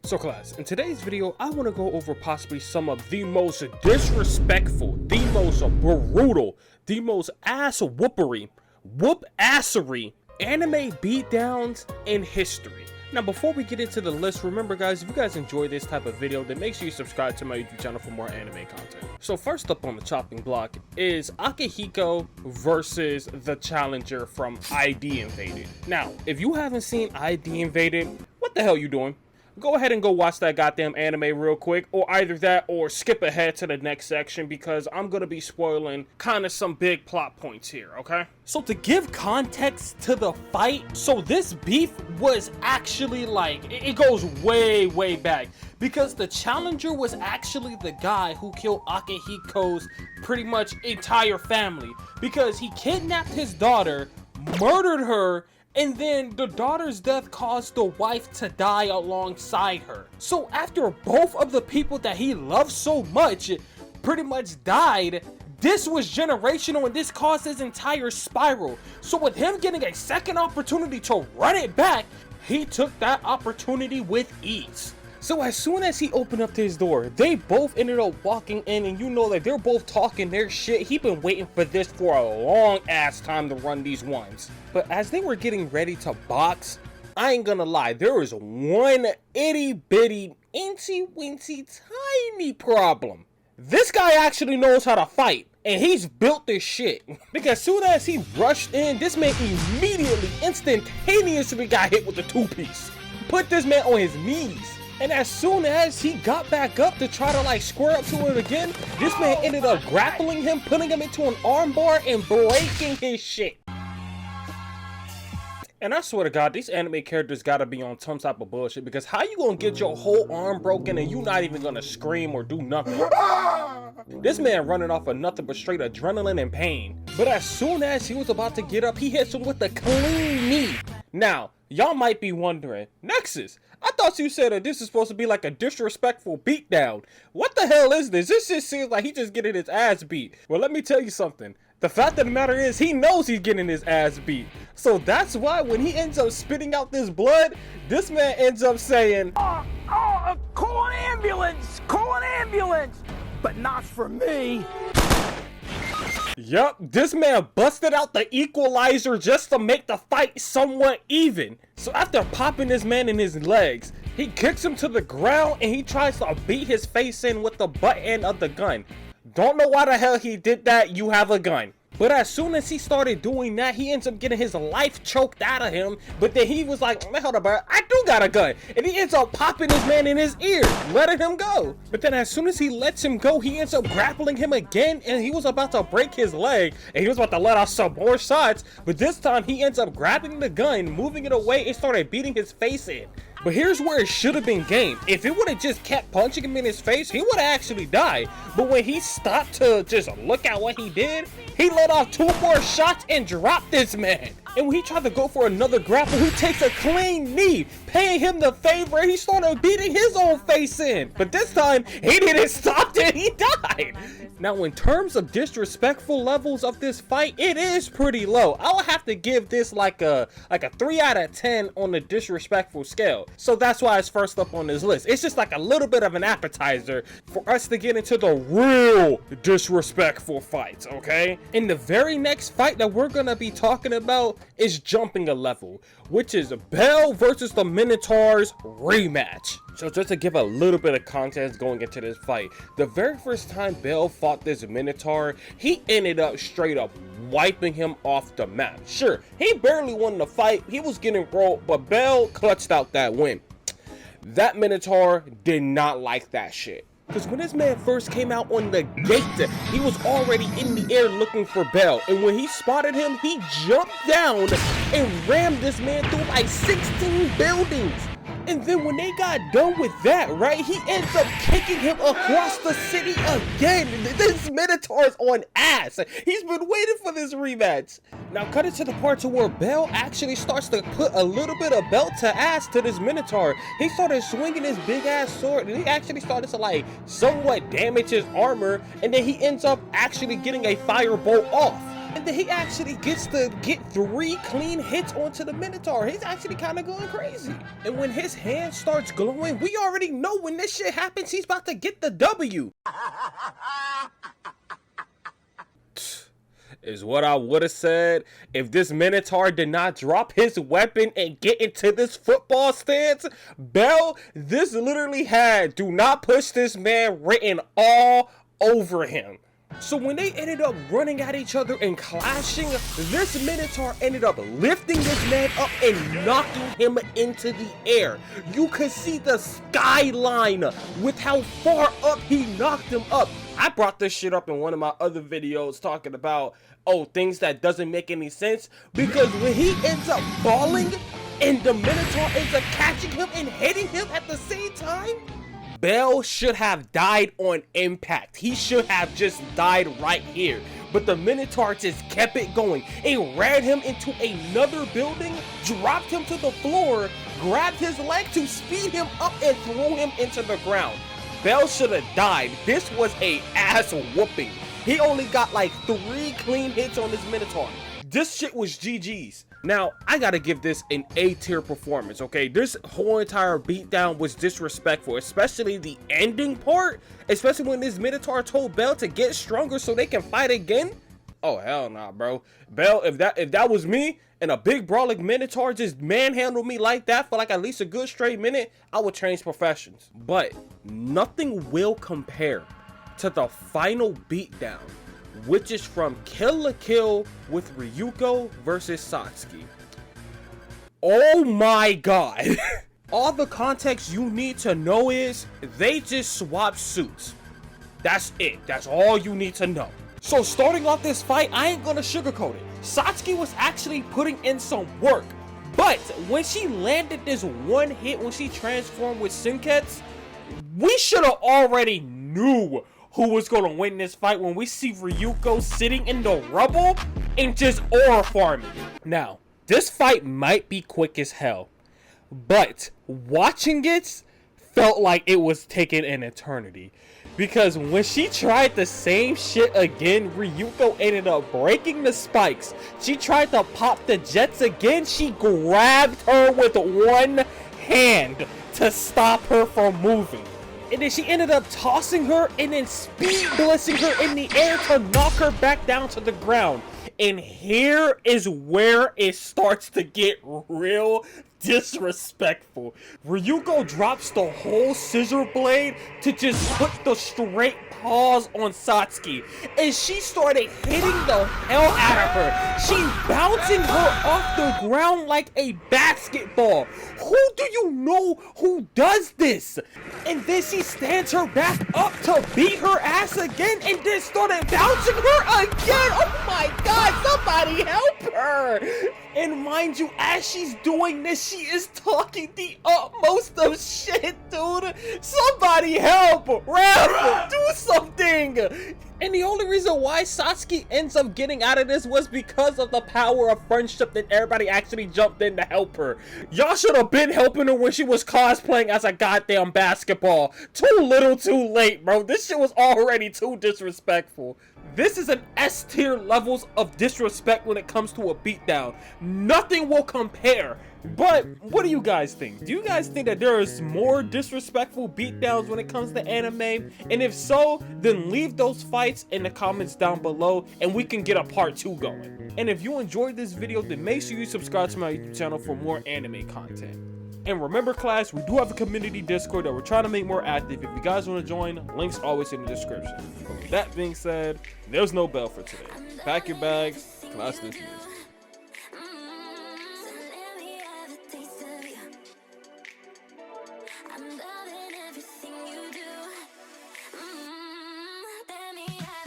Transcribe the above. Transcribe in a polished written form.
So class, in today's video, I want to go over possibly some of the most disrespectful, the most brutal, the most ass-whoopery, whoop-assery anime beatdowns in history. Now, before we get into the list, remember guys, if you guys enjoy this type of video, then make sure you subscribe to my YouTube channel for more anime content. So first up on the chopping block is Akihiko versus the challenger from ID Invaded. Now, if you haven't seen ID Invaded, what the hell you doing? Go ahead and go watch that goddamn anime real quick, or either that or skip ahead to the next section because I'm gonna be spoiling kind of some big plot points here, okay? So to give context to the fight, so this beef was actually like, it goes way back because the challenger was actually the guy who killed Akihiko's pretty much entire family because he kidnapped his daughter, murdered her, and then the daughter's death caused the wife to die alongside her. So after both of the people that he loved so much pretty much died, this was generational and this caused his entire spiral. So with him getting a second opportunity to run it back, he took that opportunity with ease. So as soon as he opened up his door, they both ended up walking in, and you know that they're both talking their shit. He been waiting for this for a long ass time to run these ones. But as they were getting ready to box, I ain't gonna lie, there was one itty bitty, incy wincy tiny problem. This guy actually knows how to fight, and he's built this shit. Because as soon as he rushed in, this man immediately, instantaneously got hit with the two-piece. Put this man on his knees. And as soon as he got back up to try to like square up to it again, this man ended up grappling him, putting him into an armbar and breaking his shit. And I swear to God, these anime characters gotta be on some type of bullshit, because how you gonna get your whole arm broken and you not even gonna scream or do nothing? This man running off of nothing but straight adrenaline and pain. But as soon as he was about to get up, he hits him with a clean knee. Now, y'all might be wondering, Nexus, I thought you said that this is supposed to be like a disrespectful beatdown. What the hell is this? This just seems like he just getting his ass beat. Well, let me tell you something. The fact of the matter is, he knows he's getting his ass beat. So that's why when he ends up spitting out this blood, this man ends up saying, Call an ambulance! Call an ambulance! But not for me! Yup, this man busted out the equalizer just to make the fight somewhat even. So after popping this man in his legs, he kicks him to the ground and he tries to beat his face in with the butt end of the gun. Don't know why the hell he did that, you have a gun. But as soon as he started doing that, he ends up getting his life choked out of him. But then he was like, man, hold up, bro, I do got a gun. And he ends up popping this man in his ear, letting him go. But then as soon as he lets him go, he ends up grappling him again. And he was about to break his leg. And he was about to let out some more shots. But this time he ends up grabbing the gun, moving it away, and started beating his face in. But here's where it should have been game. If it would have just kept punching him in his face, he would have actually died. But when he stopped to just look at what he did, he let off 2 more shots and dropped this man. And when he tried to go for another grapple, he takes a clean knee, paying him the favor, and he started beating his own face in. But this time, he didn't stop it, he died. Now, in terms of disrespectful levels of this fight, it is pretty low. I'll have to give this like a 3 out of 10 on the disrespectful scale. So that's why it's first up on this list. It's just like a little bit of an appetizer for us to get into the real disrespectful fights, okay? And the very next fight that we're gonna be talking about is jumping a level, which is Bell versus the Minotaurs rematch. So just to give a little bit of context going into this fight, the very first time Bell fought this Minotaur, he ended up straight up wiping him off the map. Sure, he barely won the fight, he was getting rolled, but Bell clutched out that win. That Minotaur did not like that shit. Because when this man first came out on the gate, he was already in the air looking for Bell. And when he spotted him, he jumped down and rammed this man through like 16 buildings. And then when they got done with that, right, he ends up kicking him across the city again. This Minotaur's on ass. He's been waiting for this rematch. Now cut it to the part to where Bell actually starts to put a little bit of belt to ass to this Minotaur. He started swinging his big ass sword, and he actually started to like somewhat damage his armor, and then he ends up actually getting a firebolt off. And then he actually gets to get 3 clean hits onto the Minotaur. He's actually kind of going crazy. And when his hand starts glowing, we already know when this shit happens, he's about to get the W. Is what I would have said if this Minotaur did not drop his weapon and get into this football stance. Bell, this literally had "do not push this man" written all over him. So when they ended up running at each other and clashing, this Minotaur ended up lifting this man up and knocking him into the air. You could see the skyline with how far up he knocked him up. I brought this shit up in one of my other videos talking about, things that doesn't make any sense, because when he ends up falling and the Minotaur ends up catching him and hitting him at the same time, Bell should have died on impact. He should have just died right here. But the Minotaur just kept it going. It ran him into another building, dropped him to the floor, grabbed his leg to speed him up and threw him into the ground. Bell should have died. This was a ass whooping. He only got like 3 clean hits on this Minotaur. This shit was GG's. Now, I gotta give this an A-tier performance, okay? This whole entire beatdown was disrespectful, especially the ending part, especially when this Minotaur told Bell to get stronger so they can fight again. Oh, hell nah, bro. Bell, if that was me and a big brawling Minotaur just manhandled me like that for like at least a good straight minute, I would change professions. But nothing will compare to the final beatdown, which is from Kill la Kill with Ryuko versus Satsuki. Oh my god. All the context you need to know is they just swapped suits. That's it. That's all you need to know. So starting off this fight, I ain't gonna sugarcoat it. Satsuki was actually putting in some work, but when she landed this one hit when she transformed with Senketsu, we should have already knew who was gonna win this fight when we see Ryuko sitting in the rubble and just aura farming. Now, this fight might be quick as hell, but watching it felt like it was taking an eternity. Because when she tried the same shit again, Ryuko ended up breaking the spikes. She tried to pop the jets again. She grabbed her with one hand to stop her from moving. And then she ended up tossing her and then speed blitzing her in the air to knock her back down to the ground. And here is where it starts to get real disrespectful. Ryuko drops the whole scissor blade to just put the straight paws on Satsuki, and she started hitting the hell out of her. She bouncing her off the ground like a basketball. Who do you know who does this? And then she stands her back up to beat her ass again and then started bouncing her again. Oh my god, somebody help her. And mind you, as she's doing this, she is talking the utmost of shit, dude. Somebody help! Ref! Do something! And the only reason why Satsuki ends up getting out of this was because of the power of friendship that everybody actually jumped in to help her. Y'all should have been helping her when she was cosplaying as a goddamn basketball. Too little too late, bro. This shit was already too disrespectful. This is an S tier levels of disrespect when it comes to a beatdown. Nothing will compare. But what do you guys think? Do you guys think that there is more disrespectful beatdowns when it comes to anime? And if so, then leave those fights in the comments down below and we can get a part 2 going. And if you enjoyed this video, then make sure you subscribe to my YouTube channel for more anime content. And remember, class, we do have a community Discord that we're trying to make more active. If you guys want to join, links always in the description. But with that being said, there's no bell for today. Pack your bags, class dismissed. I'm loving everything you do. Let me have